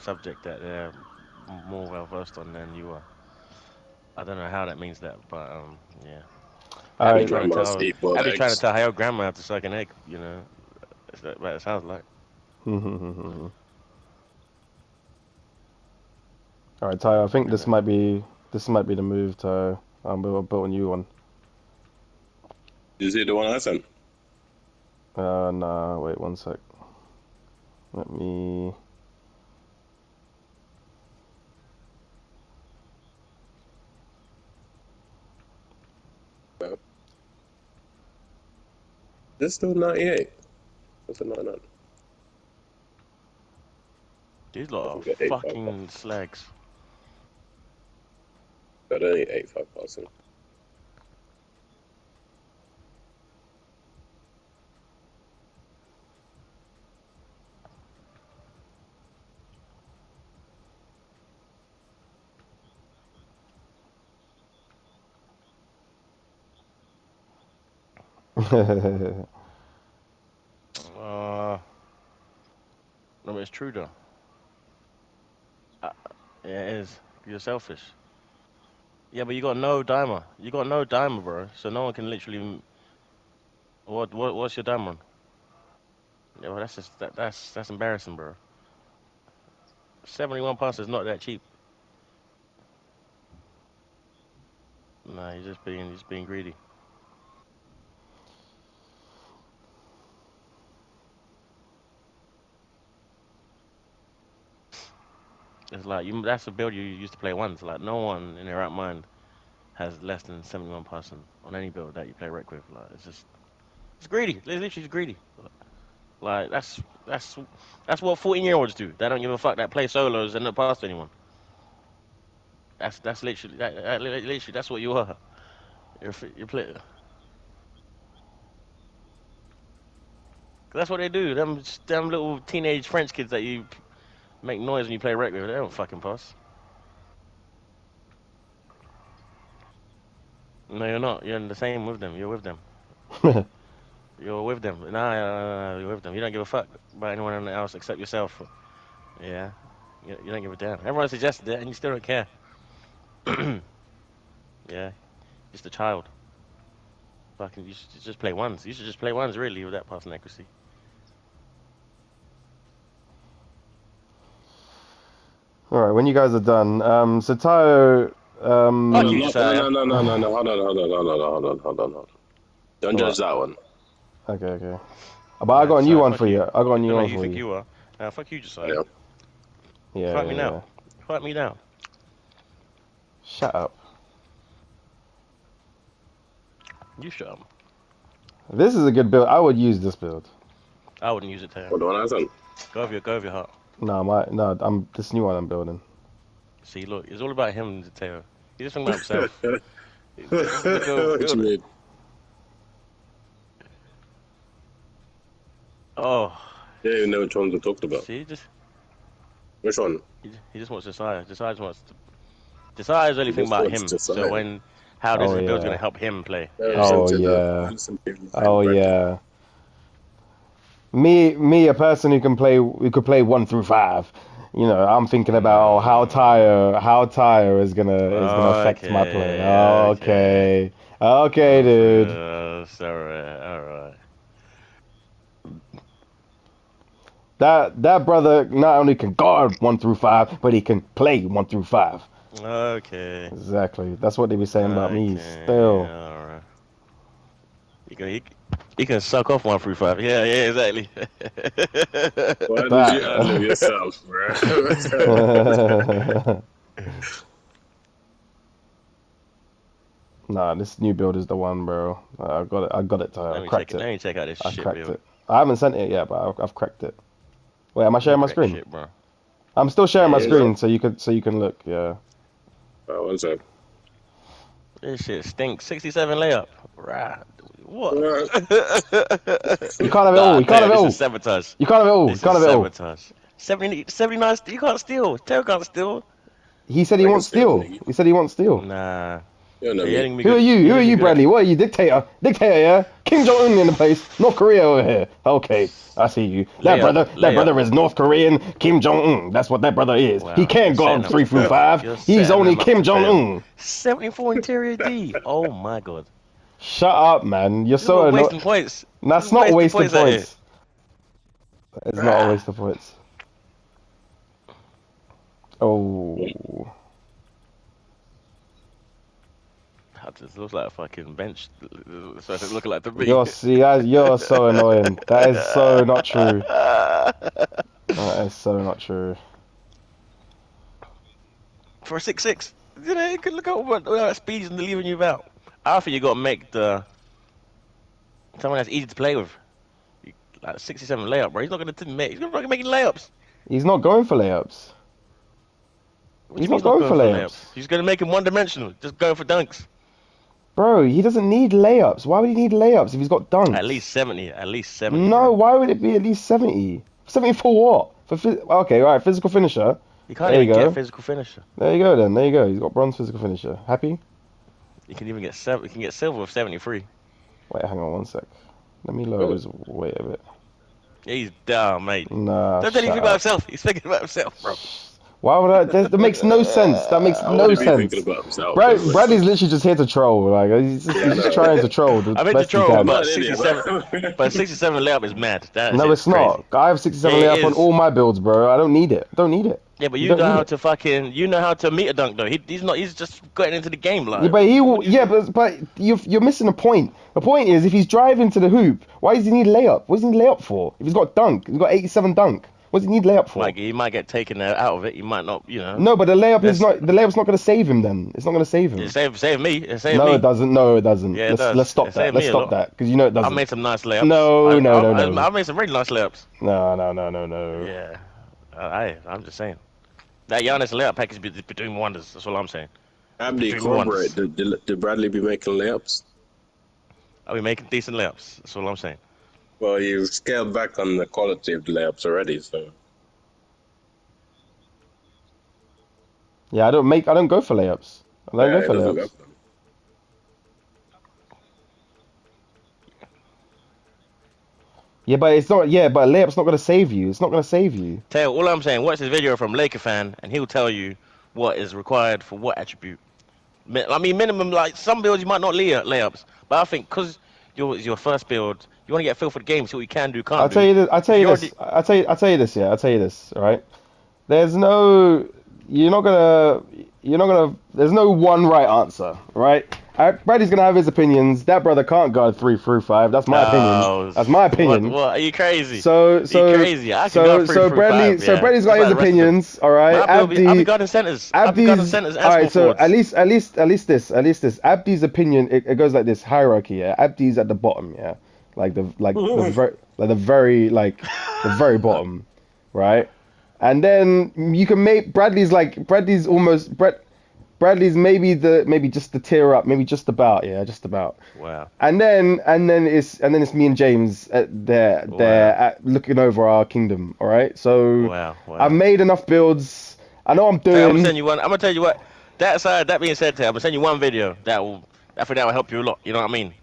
subject that they're more well versed on than you are. I don't know how that means that, but yeah. All Have you right. trying to Grandma's tell? eat boiled Have you trying to eggs. tell how your grandma have to suck an egg? You know, is that what it sounds like? All right, Ty. I think Isn't it? this might be the move, Ty. We'll build a new one. You see the one I sent? Nah. Wait one sec. Let me. No. This still 98. What's it 99? These lot I are can get 85. fucking slags. But only 85 passing. Uh, no, it's true though. Uh, yeah, it is. You're selfish. Yeah, but you got no dimer. You got no dimer, bro. So no one can literally. What's your dimer on? Yeah, well, that's just that's embarrassing, bro. 71 pounds is not that cheap. Nah, you're just being greedy. It's like you. That's a build you used to play once. Like no one in their right mind has less than 71 passing on any build that you play rec with. Like it's greedy. It's literally just greedy. Like that's what 14-year-olds do. They don't give a fuck. That play solos and not pass to anyone. That's literally literally that's what you are. You're play. That's what they do. Them little teenage French kids that you make noise when you play rec with. They don't fucking pass. No, you're not. You're in the same with them. You're with them. You're with them. Nah, you're with them. You don't give a fuck about anyone else except yourself. Yeah, you don't give a damn. Everyone suggested it, and you still don't care. Yeah, just a child. Fucking, you should just play ones. You should just play ones, really, with that passing accuracy. All right. When you guys are done, so Tayo, Hold Fuck on, you, no, Josiah. no, no, no, no, no. Hold on, hold on, hold on, hold on, hold on, hold on. Don't judge what? that one. Okay. But I Nah, got a new Josiah, one fuck for you. you. I got a I new don't know one who you for think you. you are. Fuck you, Josiah. Yeah. Yeah, Fight me yeah, now. yeah. Fight me now. Shut up. You shut up. This is a good build. I would use this build. I wouldn't use it, Taylor. What the one I sent? Go with your heart. No, I'm this new one I'm building. See, look, it's all about him, Taylor. He's just talking about himself. Just go What build you it. mean? Oh, You don't even know which ones we're talking about. see, just Which one? he just wants Josiah. Josiah just wants to. Josiah's only He thinking just about wants him. to So sign. when how this Oh is build's gonna yeah. help him play. Yeah. Listen Oh to the yeah. listen to the line Oh breaking. yeah. Me, a person who could play 1 through 5. You know, I'm thinking about No. how tire is gonna affect my play. Okay. Okay. Okay, dude. It's all right. All right. That brother not only can guard 1 through 5, but he can play 1 through 5. Okay. Exactly. That's what they be saying about me. Okay. Still, Yeah. All right. He can suck off 1 through 5. Yeah. Yeah. Exactly. Why did you ad lib that. yourself, bro? Nah, this new build is the one, bro. I got it. I got it. Ty. I Let me check cracked it. it. Let me check out this I shit cracked build. it. I haven't sent it yet, but I've cracked it. Wait, am I You sharing my crack screen? shit, bro. I'm still Yeah. sharing my Yeah. What's up? screen, so you can look. Yeah. Oh, one sec. This shit stinks. 67 layup. Right. What? You can't have it all. Nah, You can't Teo, have it this is all. sabotage. You can't have it all. You This is can't have it all. sabotage. 70, 79. You can't steal. Teo can't steal. He said he I can won't steal, steal. nigga. He said he won't steal. Nah. You know Are you me. hearing me Who good? are you? You're Who are hearing me you, good? Bradley? What are you, dictator? Dictator, yeah? Kim Jong Un in the place. North Korea over here. Okay, I see you. Layup, That layup. brother is North Korean Kim Jong Un. That's what that brother is. He Wow, you're can't setting guard up three to through fail. five. You're He's setting only them up Kim to Jong fail. Un. 74 interior D. Oh my god. Shut up, man. You're This is so what annoying. wasting points. This That's is not a wasting waste of points out here. points. It's not a Rah. waste of points. Oh. This looks like a fucking bench. So it's looking like to me. You're so annoying. That is so not true. That is so not true. For a 6'6", you know, you could look at what speeds and leaving you out. I think you got to make the someone that's easy to play with. Like 67 layup, bro. He's not gonna make. He's gonna fucking making layups. He's not going for layups. What do He's you mean not he's not going going for for layups? layups. He's gonna make him one-dimensional. Just going for dunks. Bro, he doesn't need layups. Why would he need layups if he's got At dunks? least 70. At least 70, No, bro. why would it be at least 70? 70 for what? Okay, all right, physical finisher. You can't There you even get a go. physical finisher. There you go then. There you go. He's got bronze physical finisher. Happy? You can even get seven. You can get silver with 73. Wait, hang on one sec. Let me lower his weight a bit. Yeah, he's down, mate. Nah, Don't tell shut anything about up. himself. He's thinking about himself, bro. Why would I? That makes no sense. That makes What would no he be sense. thinking about himself? Bradley's literally just here to troll. Like he's just trying to troll the I meant to best he troll, can. but Not an idiot, 67. But 67 layup is mad. That No, shit's it's crazy. not. I have 67 Yeah, it layup on is. all my builds, bro. I don't need it. Don't need it. Yeah, but You you don't know need how it. to fucking. You know how to meet a dunk though. He's not. He's just getting into the game, like. Yeah, but he will. what do you Yeah, think? but you're missing a point. The point is, if he's driving to the hoop, why does he need layup? What does he need layup for? If he's got dunk, he's got 87 dunk. What does he need layup for? He might get taken out of it. He might not. You know. No, but the layup is Let's- not. The layup's not going to save him. Then it's not going to save him. It save me. It saved No, me. it doesn't. No, it doesn't. Yeah, it does. Let's stop It that. saved Let's me a stop lot. that because you know it I doesn't. made some nice layups. No, no. I made some really nice layups. No, no. Yeah. I'm just saying. That Giannis layup package be doing wonders. That's all I'm saying. Abdi, Doing wonders. corroborate. Did Bradley be making layups? Are we making decent layups? That's all I'm saying. Well, you scaled back on the quality of the layups already, so. Yeah, I don't go for layups. I don't Yeah, go it for doesn't layups. go for them. Yeah, but it's not. Yeah, but a layup's not going to save you. It's not going to save you. Tell all I'm saying. Watch this video from Laker fan, and he'll tell you what is required for what attribute. I mean, minimum like some builds you might not layups, but I think because it's your first build, you want to get a feel for the game, see what you can do, can't I'll do. tell you this. I'll tell you You're this. I'll tell you this. Yeah, I'll tell you this. All right. There's no. You're not gonna. There's no one right answer. Right. Bradley's gonna have his opinions. That brother can't guard 3 through 5. That's my opinion. That's my opinion. What? Are you crazy? So you crazy? I can go 3 through Bradley. 5, So yeah. Bradley's got Just his like the rest of them. opinions. All right. I'll be guarding centers. I'll be guarding centers and all small right. So forwards. at least this. Abdi's opinion. It goes like this hierarchy. Yeah. Abdi's at the bottom. Yeah. The very bottom, right? And then you can make Bradley's maybe just the tier up, maybe just about, just about. Wow. And then it's me and James looking over our kingdom. All right. So Wow. I've made enough builds. I know I'm Hey, I'm doing. gonna send you one. I'm gonna tell you what. That being said, I'm gonna send you one video I think that will help you a lot. You know what I mean?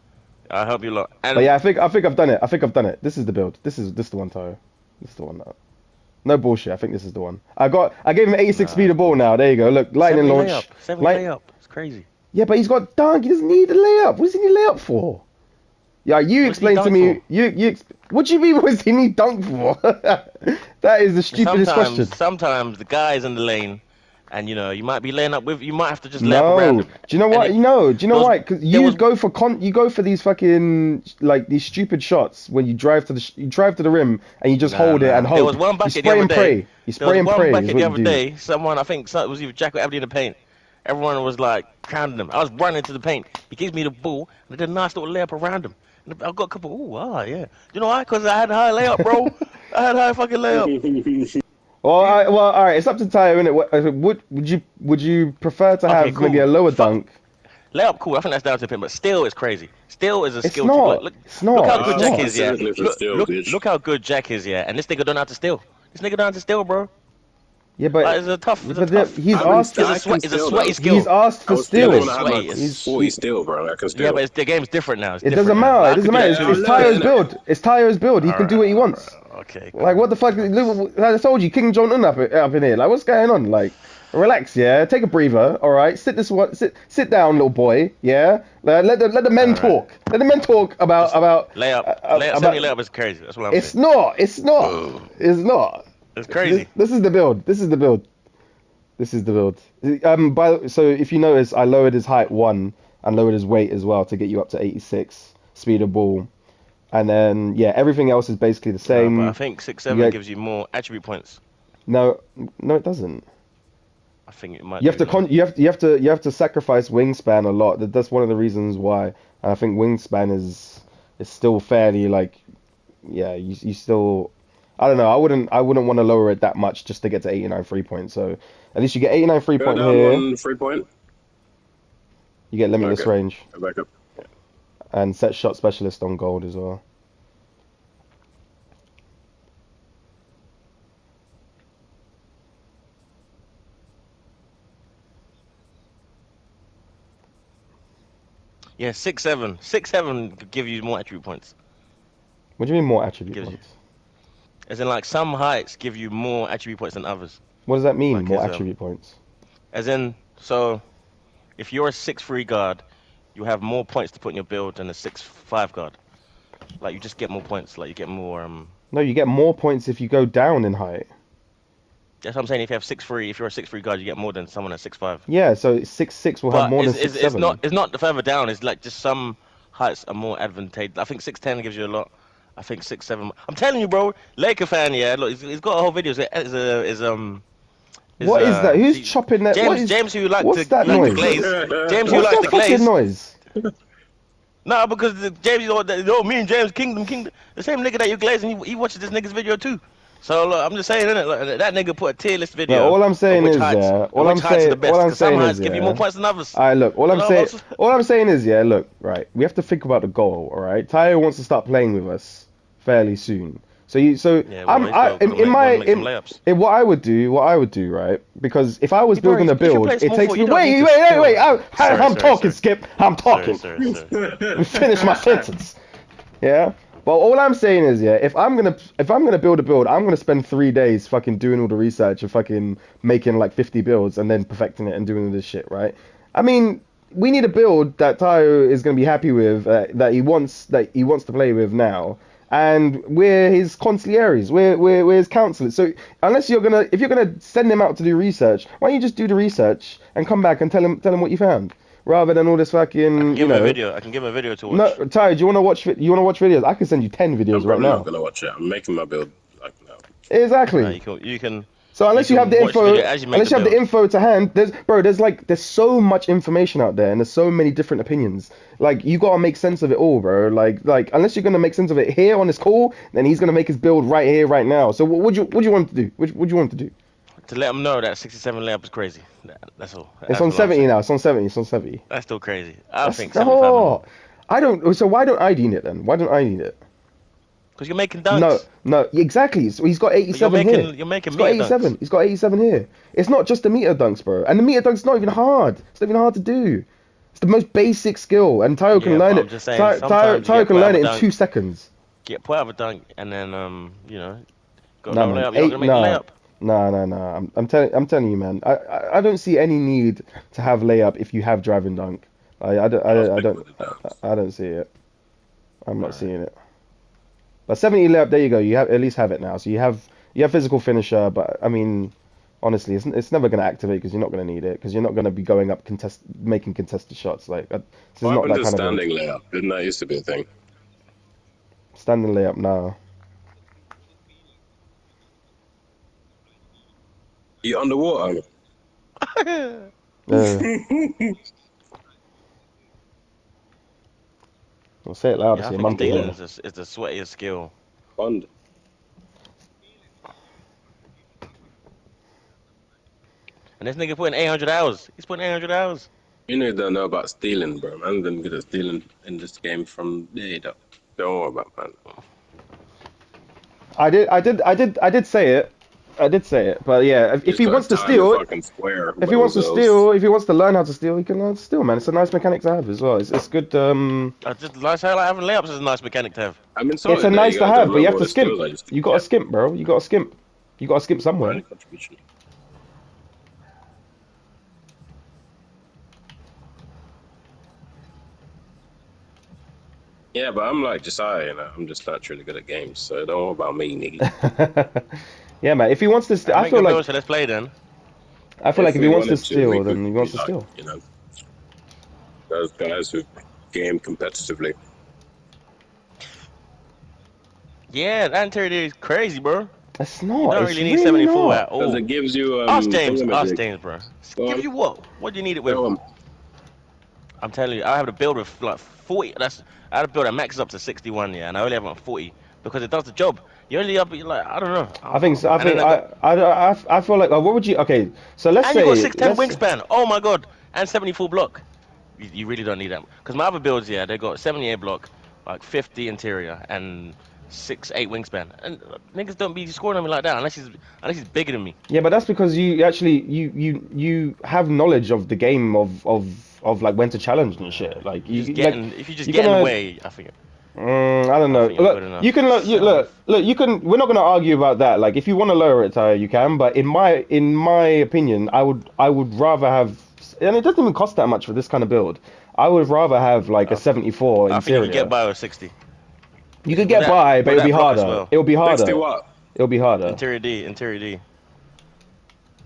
I'll help you a lot. And But yeah, I think I've done it. This is the build. This is the one, Tayo. This is the one. No bullshit. I think this is the one. I gave him 86 speed of ball now. There you go. Look, lightning 70 launch. layup. 70 layup. It's crazy. Yeah, but he's got dunk. He doesn't need a layup. What does he need layup for? Yeah, you What's he explain to dunk me. What do you mean? What does he need dunk for? That is the stupidest question. Sometimes the guy's in the lane, and you might be laying up with. You might have to just lay up around No. him. Do you know what? Do you know why? Because there was- you go for these fucking these stupid shots when you drive to the rim and you just hold it and hope. There was one bucket you the spray other and day. pray. You spray and There was pray. one Is bucket what the you other do. day. Someone, I think it was either Jack or Abdi in the paint. Everyone was like crowding him. I was running to the paint. He gives me the ball, and I did a nice little layup around him. And I got a couple. Yeah. You know why? Because I had a high layup, bro. I had a high fucking layup. Well, all right. It's up to Tayo, innit? Would you prefer to have cool. maybe a lower dunk? Layup, cool. I think that's down to him, but still, it's crazy. Still is a It's skill. not. It's not. Look how It's good not. Jack is, yeah. Specifically for steal, bitch. Look how good Jack is, yeah. And this nigga don't know how to steal. This nigga don't know how to steal, bro. Yeah, Like, but it's a tough. It's a but tough. he's I can, asked. It's a I can sweat. It's a steal sweaty though. skill. He's asked I for was stealing It's when steals. I had sweaty. like It's, 40 steal, bro. I can yeah, steal. but the game's different now. It's It different doesn't now. matter. Like, It I doesn't could do matter. that Yeah, I too. It's learned Tayo's it, innit? build. It's Tayo's build. He can do what he wants. Okay. Like, what the fuck? Look, I told you, King Jong Un up in here. Like, what's going on? Like, relax, yeah. Take a breather. All right. Sit down, little boy. Yeah. Let the men All right. talk. Let the men talk Just about layup. Layup. 70 about. layup is crazy. That's what I'm It's saying. not. It's not. It's not. It's crazy. This is the build. This is the build. This is the build. So if you notice, I lowered his height 1 and lowered his weight as well to get you up to 86 speed of ball. And then yeah, everything else is basically the No, but I same. think 6-7 Yeah. gives you more attribute points. No, no, it doesn't. I think it might. You have do, to though. you have to sacrifice wingspan a lot. That's one of the reasons why. And I think wingspan is still fairly like, yeah, you still. I don't know. I wouldn't want to lower it that much just to get to 89 free points. So at least you get 89 free Go point down here. 1 3 point. You get limitless Okay. range Go back up. and set shot specialist on gold as well. Yeah, 6-7. 6-7 could give you more attribute points. What do you mean more attribute Gives you. points? As in, like, some heights give you more attribute points than others. What does that mean? Like, More attribute points? as in, so if you're a 6-3 guard, you have more points to put in your build than a 6-5 guard. Like, you just get more points. Like, you get more. No, you get more points if you go down in height. That's what I'm saying. If you have 6-3, if you're a 6-3 guard, you get more than someone at 6-5. Yeah, so 6'6" will have But more than it's 6'7". it's not the further down. It's like just some heights are more advantageous. I think 6'10" gives you a lot. I think 6'7". I'm telling you, bro. Laker fan, yeah. Look, he's got a whole video. What is that? Who's see, chopping that? James, who What's that you like to noise? glaze. James, who What's like that to fucking glaze. noise? No, because James, me and James Kingdom, the same nigga that you glazing, he watches this nigga's video too. So look, I'm just saying, innit? Like, that nigga put a tier list No, video all I'm of saying which is, heights, yeah. and which heights are the best. All I'm Because some saying heights is, give you more yeah. points than others. All right, look. You know, All I'm saying is, yeah. Look, right. We have to think about the goal. All right. Tayo wants to start playing with us fairly soon. So Yeah, well, he's gotta make some layups. what I would do, right? Because if I was Hey, bro, building a if you build, play it small takes forward, me. you don't need Wait. to steal. I'm talking, Sorry. Skip. I'm talking. Sorry. Let me finish my sentence. Yeah. Well, all I'm saying is, yeah, if I'm gonna build a build, I'm gonna spend 3 days fucking doing all the research and fucking making like 50 builds and then perfecting it and doing all this shit, right? I mean, we need a build that Tayo is gonna be happy with, that he wants to play with now, and we're his consiglieres, we're his counselors. So if you're gonna send him out to do research, why don't you just do the research and come back and tell him what you found, rather than all this fucking, Give him a video. I can give him a video to watch. No, Ty, do you want to watch? You want to watch videos? I can send you 10 videos I'm right probably now. not gonna watch it. I'm making my build like now. Exactly. You can. So unless you you can have the watch the info, video as you make unless the you have the build. info to hand, there's so much information out there, and there's so many different opinions. Like you gotta make sense of it all, bro. Like unless you're gonna make sense of it here on this call, then he's gonna make his build right here, right now. So what would you want to do? What would you want to do? To let him know that 67 layup is crazy. That's all. It's That's on all I'm 70 saying. now. It's on 70. It's on 70. That's still crazy. I That's, think 75 oh, I don't. So why don't I need it then? Why don't I need it? because you're making No, dunks. no, exactly. So he's got 87 here. You're making He's got meter 87. dunks. He's got 87 here. It's not just the meter dunks, bro. And the meter dunks not even hard. It's not even hard to do. It's the most basic skill, and Tayo can Yeah, learn but it. I'm just saying, sometimes you Tayo get can put out learn of it a in dunk. 2 seconds. Get put out of a dunk, and then got Nah, no man. layup. You're not gonna make the layup. Nah. I'm telling you, man. I don't see any need to have layup if you have driving dunk. I don't see it. I'm not seeing it. But 70 layup, there you go. You have at least have it now. So you have physical finisher, but I mean, honestly, it's never going to activate because you're not going to need it because you're not going to be going up making contested shots. Like this is What not happened that to kind of build. standing layup? Didn't that used to be a thing? Standing layup now. You underwater? Well, say it loud. Yeah, I So your think mum can stealing hear. is the sweatiest skill. Fund. And this nigga putting 800 hours. He's putting 800 hours. You know, don't know about stealing, bro. Man's been good at stealing in this game from day dot. Don't worry about man. I did say it. I did say it, but yeah, if Just he gotta wants to time the steal, fucking square. if he wants to steal, if he wants to learn how to steal, he can learn to steal, man. It's a nice mechanic to have as well. It's good. I just like having layups is a nice mechanic to have. I've been It's a sorted there, nice you to guys. I have, but you remember have all to the skills skimp. I used to You got to get. skimp, bro. You got to skimp. You got to skimp somewhere. Any contribution. Yeah, but I'm like Josiah, you know. I'm just not really good at games, so don't worry about me, nigga. Yeah, man. If he wants to, Make good builds, so let's play then. I feel like If if he we wants to wanted to, we steal, could then he be wants to like, steal. you know, those guys who game competitively. Yeah, that interior is crazy, bro. It's You not. don't It's really need really 74 not. at Because all. it gives you Ask thingamajig. James, bro. Go Give on, you what? What do you need it with? go on. I'm telling you, I have to build with like 40. I have to build that maxes up to 61, yeah, and I only have it on 40 because it does the job. You only up, like I don't know. I think. I And then think. I feel like. What would you? Okay. So let's and you got say. 610 wingspan. Oh my god, and 74 block. You really don't need that because my other builds, yeah, they got 78 block, like 50 interior, and 6'8" wingspan. And niggas don't be scoring on me like that unless he's bigger than me. Yeah, but that's because you actually you have knowledge of the game of like when to challenge and shit. Like You just like getting if you just you're get in the gonna. way, I think I don't I know. think you're Look, good you enough. can look. You can. We're not going to argue about that. Like, if you want to lower it, Tyre, you can. But in my opinion, I would rather have, and it doesn't even cost that much for this kind of build. I would rather have like a 74 I think you can get interior. by with 60. You could get by, but With it'll be that block as harder. well. It'll be 60 harder. what? It'll be harder. Interior D.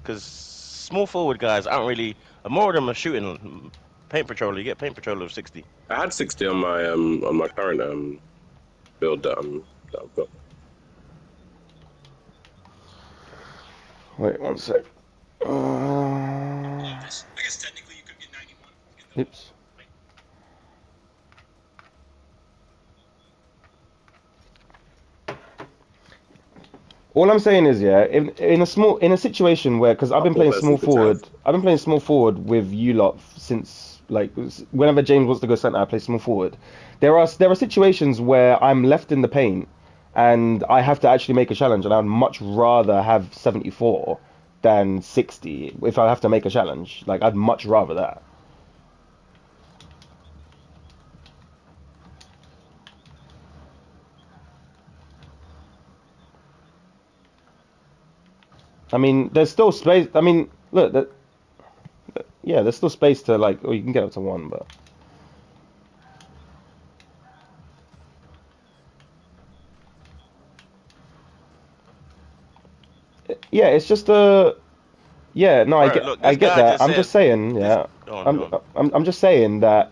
Because small forward guys aren't really. More of them are shooting paint patrol. You get paint patrol of 60. I had 60 on my current build that I've got. Wait one sec. I guess technically you could get 91. Oops. All I'm saying is, yeah, in a situation where, because I've been Couple playing small person could have. forward, I've been playing small forward with you lot since like whenever James wants to go center, I play small forward. There are situations where I'm left in the paint, and I have to actually make a challenge, and I'd much rather have 74 than 60 if I have to make a challenge. Like I'd much rather that. I mean, there's still space. I mean, look, yeah, there's still space to like, oh, you can get up to one, but. Yeah, it's just a. Yeah, no, Bro, look, I this get guy that. just I'm just said saying, this. yeah. Go on, go I'm on. I'm just saying that.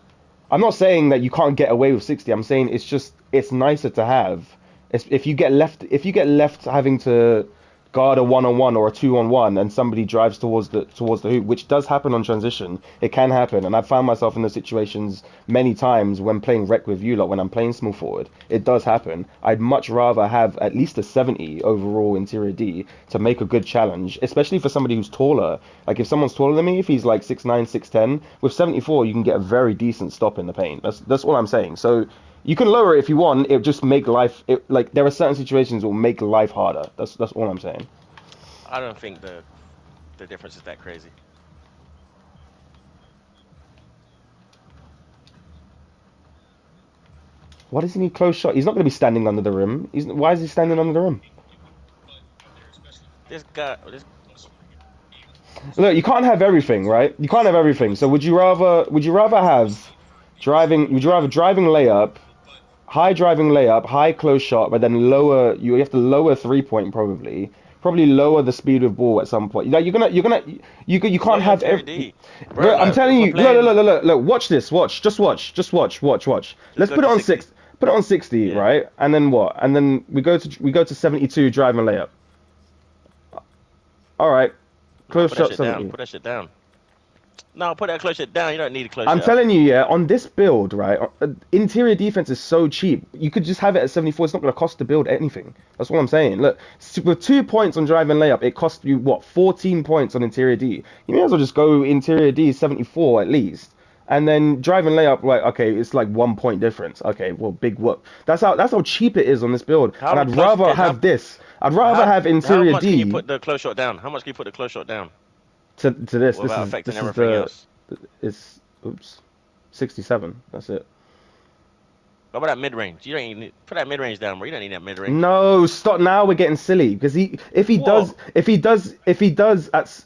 I'm not saying that you can't get away with 60. I'm saying it's nicer to have. If you get left having to guard a one-on-one or a two-on-one and somebody drives towards the hoop, which does happen on transition. It can happen, and I've found myself in those situations many times when playing rec with you lot. When I'm playing small forward, it does happen. I'd much rather have at least a 70 overall interior D to make a good challenge, especially for somebody who's taller. Like if someone's taller than me, if he's like 6'9", 6'10", with 74 you can get a very decent stop in the paint. That's all I'm saying. So you can lower it if you want. It just make life like there are certain situations that will make life harder. That's all I'm saying. I don't think the difference is that crazy. Why does he need close shot? He's not going to be standing under the rim. Why is he standing under the rim? This Look, you can't have everything, right? You can't have everything. So would you rather have driving? Would you rather driving layup, driving layup, high close shot, but then lower? You have to lower 3-point probably lower the speed of ball at some point. Like you can't not your have interior every. D, bro. Bro, I'm Like if telling we're you, look, playing, look, look, look, look, watch this, watch. just Let's go put it to on 60. put it on 60, Yeah, right? And then what? And then we go to 72 driving layup. All right, no, close put that shot shit down. 70. Put that shit down. No, put that close shit down. You don't need a close I'm shit up. telling you, yeah, on this build, right, interior defense is so cheap. You could just have it at 74. It's not going to cost to build anything. That's what I'm saying. Look, with 2 points on drive and layup, it costs you, what, 14 points on interior D. You may as well just go interior D 74 at least. and then driving layup, like, okay, it's like 1 point difference. Okay, well, big whoop. That's how cheap it is on this build, How and I'd close? rather Okay, have this. I'd rather have how interior much can you D put the close shot down? How much can you put the close shot down to this. This without is affecting this is everything the else? it's oops, 67. That's it. What about that mid range? You don't even put that mid range down, bro. You don't need that mid range. No, stop now. We're getting silly because if he does, What?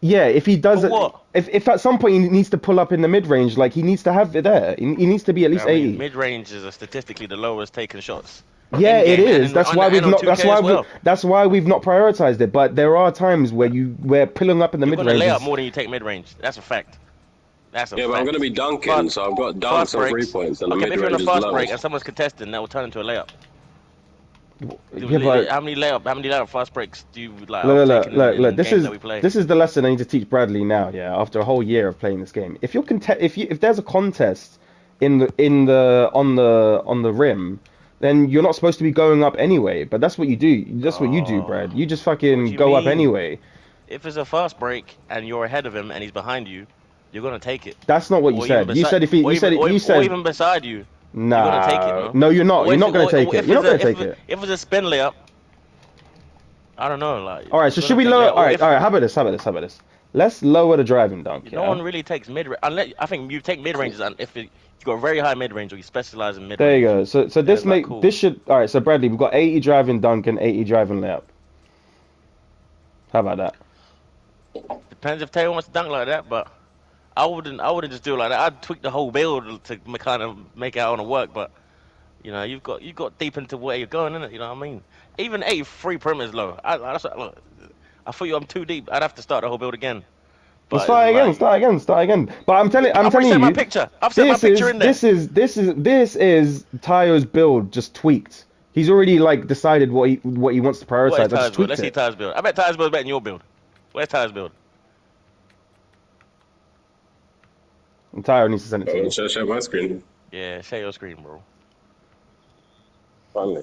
yeah, if he For does, what? if at some point he needs to pull up in the mid range, like he needs to have it there. He needs to be at least I mean, 80. mid ranges are statistically the lowest taken shots Yeah, in it game and is. in and on 2K as well. That's why we've not prioritized it. But there are times where pulling up in the You're mid gonna range lay up is. more than you take mid range. That's a fact. That's a Yeah, but I'm gonna fact. be dunking, Fast, so I've got fast dunks and three breaks. points, and the Okay, but mid if you're on a range is fast low. break and someone's contesting, that will turn into a layup. Yeah, but How many layup fast breaks do you like look, have look, look, taken look, look. in This games is that we play? this is the lesson I need to teach Bradley now. Yeah, after a whole year of playing this game, if there's a contest on the rim, then you're not supposed to be going up anyway. But that's what you do. That's what you do, Oh, Brad. You just what do fucking you go up mean? anyway. If it's a fast break and you're ahead of him and he's behind you, you're gonna take it. That's not what you Or even said. You beside, said if he, or you even, said or, you or said even beside you, you're gonna take it, nah. no? No, you're not. Or You're if, not gonna take or it. You're not gonna take it. if it's a spin layup, I don't know. Like All right. you're So should gonna we take lower? layup. All Or right. if All right. How about this? How about this? How about this? Let's lower the driving dunk. no Yeah. one really takes mid, unless I think you take mid ranges, and if you got a very high mid range or you specialize in mid There you range, go. So then this it's like make cool. this should all right. So Bradley, we've got 80 driving dunk and 80 driving layup. How about that? Depends if Taylor wants to dunk like that, but I wouldn't just do it like that. I'd tweak the whole build to kind of make it out on to work, but. You know, you've got deep into where you're going, innit? You know what I mean? Even 83 perimeter is low. Look, I thought I'm too deep. I'd have to start the whole build again. Well, But it's like start again. But I'm I've telling reset my you, picture. I've set my picture in there. this is Tayo's build just tweaked. He's already like decided what he wants to What is prioritize. I just Ty's build? tweaked Let's see it. Ty's build. I bet Ty's build is better than your build. Where's Ty's build? And Tayo needs to send it to Oh, me. share my screen. Yeah, share your screen, bro. Finally.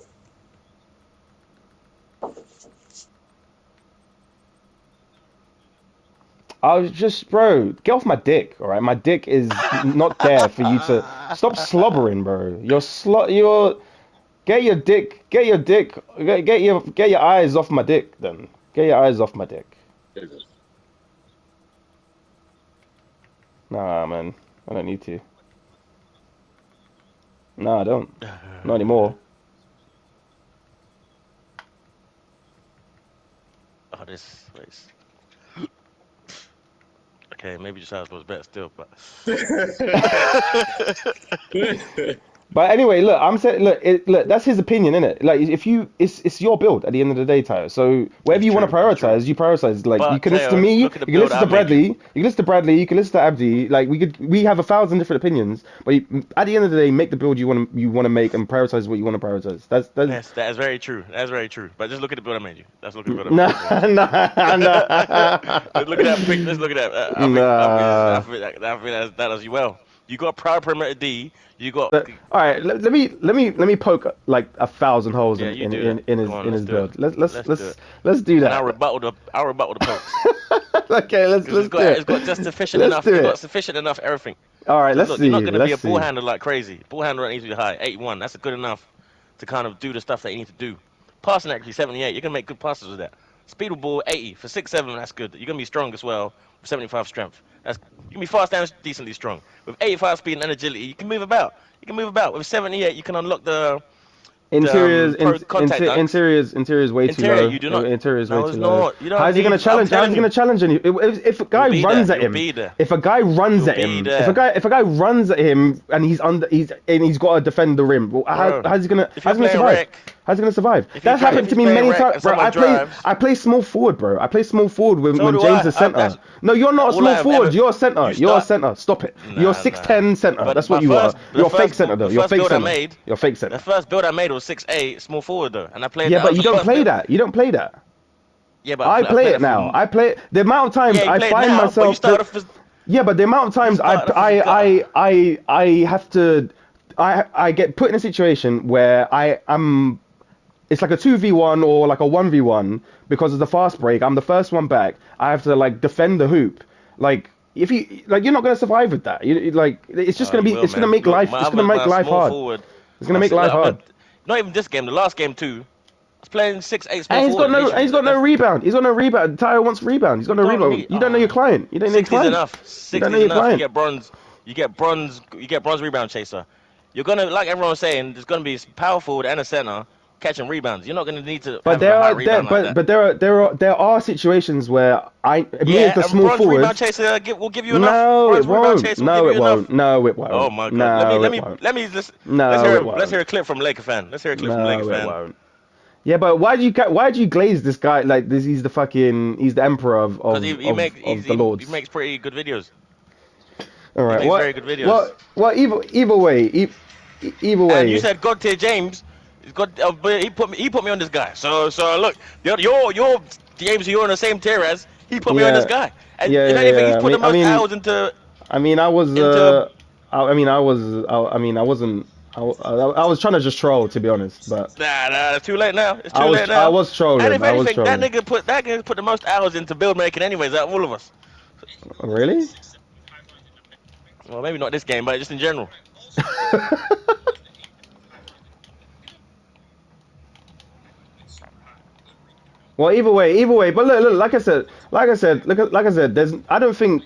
I was just, bro, get off my dick, all right? My dick is not there for you to stop slobbering, bro. Get your dick, get your eyes off my dick, then. Get your eyes off my dick. Jesus. Nah, man, I don't need to. Nah, I don't. Not anymore. Oh, this place. Okay, maybe just Ty's build better still, but But anyway, look, I'm saying, look, that's his opinion, innit? Like, if you, it's your build at the end of the day, Tyler. So whatever it's you want to true. It's true. prioritize, you prioritize. Like, you But can listen to Teo, me, you look at the can build listen I to made you. Bradley, you can listen to Bradley, you can listen to Abdi. Like, we have 1,000 different opinions. But at the end of the day, make the build you want to make and prioritize what you want to prioritize. That's Yes, that is very true. That's very true. But just look at the build I made you. Let's look at the build I made nah, you. nah, Let's look at that pic. Let's look at that. I nah. think that does you well. You got proud perimeter D. You got All right, let me poke like 1,000 holes yeah. You do that. Come on, in let's his do it. build. Let's Let's do it. let's do And that. I'll rebuttal the pokes Okay, because let's do it's got it. just sufficient Let's enough. do It's got it. sufficient enough everything. All right, Because let's look, you're not see. gonna be Let's a ball see. handler like crazy. Ball handler needs to be high, 81. That's good enough to kind of do the stuff that you need to do. Passing accuracy 78. You're gonna make good passes with that. Speed of ball 80 for 6'7". That's good. You're gonna be strong as well with 75 strength. You can be fast and decently strong. With 85 speed and agility, you can move about. You can move about. With 78, you can unlock the pro contact dunks. Interiors way too Interior, low. you do not. Interiors way No, too it's low. not. You don't need. I'm How's telling he gonna you, challenge any? If a you'll guy be there. runs at You'll him, be there. if a guy runs You'll at be him, there, if a guy runs at him and he's got to defend the rim, well, bro. how's he gonna If you're playing survive? rec, How's he gonna survive? if That's happened to he's me playing many rec times, and bro. someone drives, I play small forward, bro. I play small forward so when do James is I. center. No, you're not a All small I've ever. forward. You're a center. You You're a start. center. Stop it. You're Nah, nah. 6'10" center. But That's what you are. You're a fake center though. the You're a first fake build I center. made, You're a fake the center. first build I made was 6'8", small forward though, and I played. Yeah, That but was you the don't first play build. that. You don't play that. Yeah, but I I play played it it now. from. I play the amount of times Yeah, you I play it find now, but you myself started off as yeah, but the amount of you times started off as a gutter. I have to I get put in a situation where I am it's like a 2v1 or like a 1v1 because of the fast break. I'm the first one back. I have to like defend the hoop. Like if you like, you're not gonna survive with that. Like, it's just gonna You be, will, it's gonna man. make Look, life, it's gonna make my life small hard. forward. It's gonna make Look, life hard. not even this game. The last game too. I was playing 6'8" small And he's forward. got no, and Literally, he's got no that's rebound. He's got no rebound. Tyler wants rebound. He's got you no don't rebound. need. You don't know your client. You don't know your 60's client. enough. You don't know 60's your enough. You client. get bronze. You get bronze. You get bronze rebound chaser. You're gonna, like everyone was saying, there's gonna be power forward and a center catching rebounds. You're not gonna need to But have a there high are there, rebound like that. but there are situations where me as Yeah, the and small bronze rebound forward. chaser will give you enough. No, it Bronze rebound won't. chaser will No, give it you enough. won't. No, it Oh won't. my God. No, it won't. No, it Let's hear won't. a clip from Laker fan. Let's hear a clip from Laker No, it fan. won't. Yeah, but why do you glaze this guy like this? He's the emperor Because of the he lords. makes pretty good videos. All He right. makes very good videos. Either way, either And you way. said God tier James. But he put me on this guy. So look, your James, you're on the same tier as. He put me on this Yeah, guy. And yeah, if yeah, anything, he's yeah. put the I most mean, hours into I mean, I was, into. I wasn't, I was trying to just troll, to be honest, but It's too late now. It's too late I now. was And trolling, if I was anything, trolling. that nigga put the most hours into build making anyways out of all of us. Really? Well, maybe not this game, but just in general. Well, either way. But look, like I said, I don't think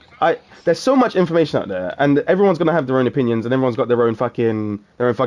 there's so much information out there, and everyone's gonna have their own opinions, and everyone's got their own fucking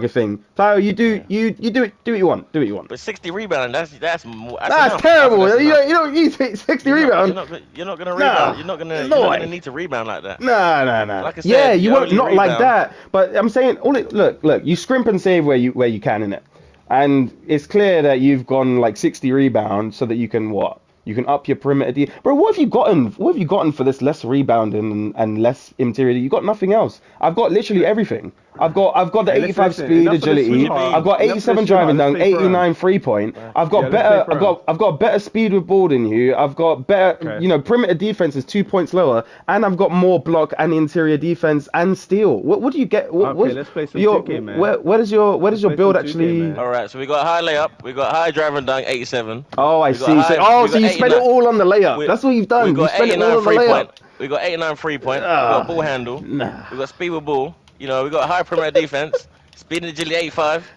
thing. Tyler, Yeah. you do what you want, do what you want. But 60 rebounding, that's That's enough. I think terrible. that's enough. You don't need 60 rebound. You're not gonna rebound. Nah, there's You're no not gonna way. need to rebound like that. Nah. Like I Yeah, said, you you won't only not like rebound. that. But I'm saying, look. You scrimp and save where you can in it, and it's clear that you've gone like 60 rebounds so that you can what? You can up your perimeter. Bro, what have you gotten? What have you gotten for this less rebounding and less interior? You got nothing else. I've got literally everything. I've got the Hey, 85 listen, speed, enough of the agility. sweetheart. I've got Enough of the 87 sweetheart. driving Let's dunk, play for 89 him. 3-point. I've got Yeah, let's play for him. I've got better speed with ball than you. I've got better, Okay. you know, perimeter defense is 2 points lower, and I've got more block and interior defense and steal. What do you get? Okay, let's play some your 2K, man. where does your Let's play build some 2K, actually? man. All right, so we got high layup, we got high driving dunk 87. Oh, I We got see. So, high, so we you got spent it 89. all on the layup. We That's what you've we done. You got spent it all 89 on the 3-point. layup. We got 89 3-point. We got ball Ah, handle. nah. We got speed with ball. You know, we got high perimeter defense. Speed and agility 85.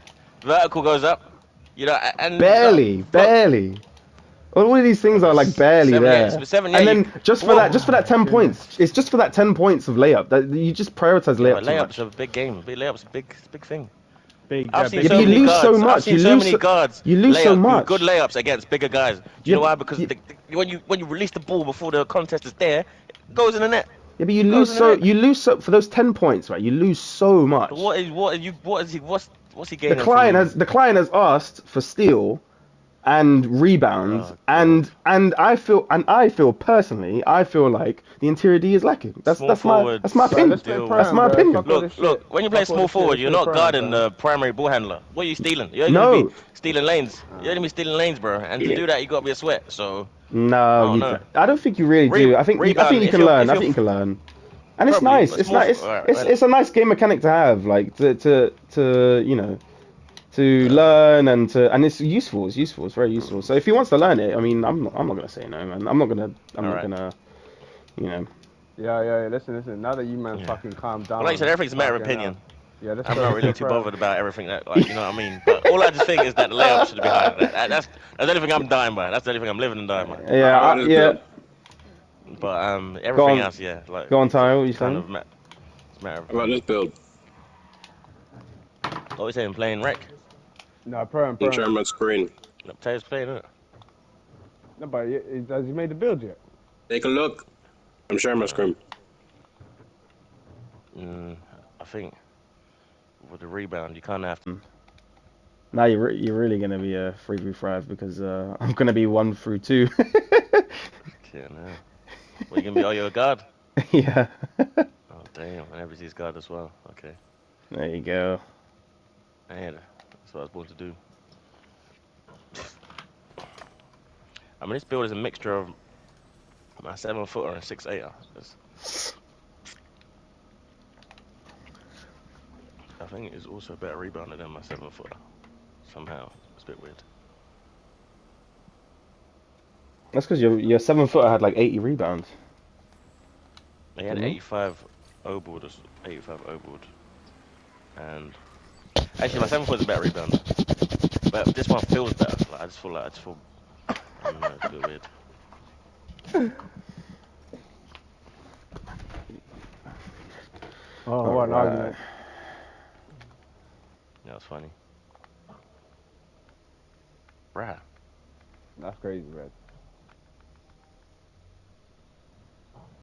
Vertical goes up. You know, and look, Barely. All of these things are like barely 78. there. 78. And then just for that 10 goodness. points, it's just for that 10 points of layup. That you just prioritize Yeah, layup but too layups much. are a big game. Layups a big thing. Big, I've seen Yeah, so but you many lose so guards. I've much. seen so many guards You lose so much. do good layups against bigger guys. Do you Yeah, know why? but Because you- when you release the ball before the contest is there, it goes in the net. Yeah, but Goes in the net. you lose so for those 10 points, right? You lose so much. But what's he gaining? The client has asked for steal and rebounds, Oh, and I feel personally, I feel like the interior D is lacking. That's Small forward. that's my Bro, opinion. let's play Deal. for That's him, my bro. opinion. Fuck all this Look, shit. when you play Fuck all small this shit, forward, let's you're play not for him, guarding bro. the primary ball handler. What are you stealing? You're gonna No, be stealing lanes. You're gonna be stealing lanes, bro. And to do that, you gotta be a sweat. So I no, don't know. I don't think you really do. I think Rebound. you can learn. I think you can learn. And it's Probably, nice. but It's small. nice. Alright, It's a nice game mechanic to have, like to you know to learn and it's useful. It's useful. It's very useful. So if he wants to learn it, I mean, I'm not gonna say no, man. I'm not Alright. gonna, you know. Yeah. Listen. Now that you man Yeah. fucking calm down. Well, like you said, everything's a matter of fucking, opinion. Yeah, let's I'm play not for really him. too bothered about everything that, like, you know what I mean. But all I just think is that the layup should be higher. That's the only thing I'm dying by. That's the only thing I'm living and dying by. Yeah, Alright, yeah. But Go everything on. else, yeah, like Go on, Ty. What are you kind saying? of it's a matter of How about this build? what we saying, playing rec. No, per him. I'm sharing my screen. No, Taylor's playing it. No, but has he made the build yet? Take a look. I'm sharing my screen. I think with the rebound, you kind of have to. Now you're really gonna be a 3v5 because I'm gonna be 1 through 2. Yeah, no. Well, you gonna be your guard. Yeah. Oh damn, and everybody's guard as well. Okay, There you go. and that's what I was born to do. I mean, this build is a mixture of my 7-footer and 6'8". I think it's also a better rebounder than my 7-footer. Somehow, it's a bit weird. That's because your 7-footer had like 80 rebounds. He had Mhm. 85 overboard, 85 overboard, and actually my 7 foot is a better rebounder, but this one feels better. Like I just feel, I don't know, it's a bit weird. Oh, All what an right. argument. Yeah, it's funny, bruh. That's crazy, man.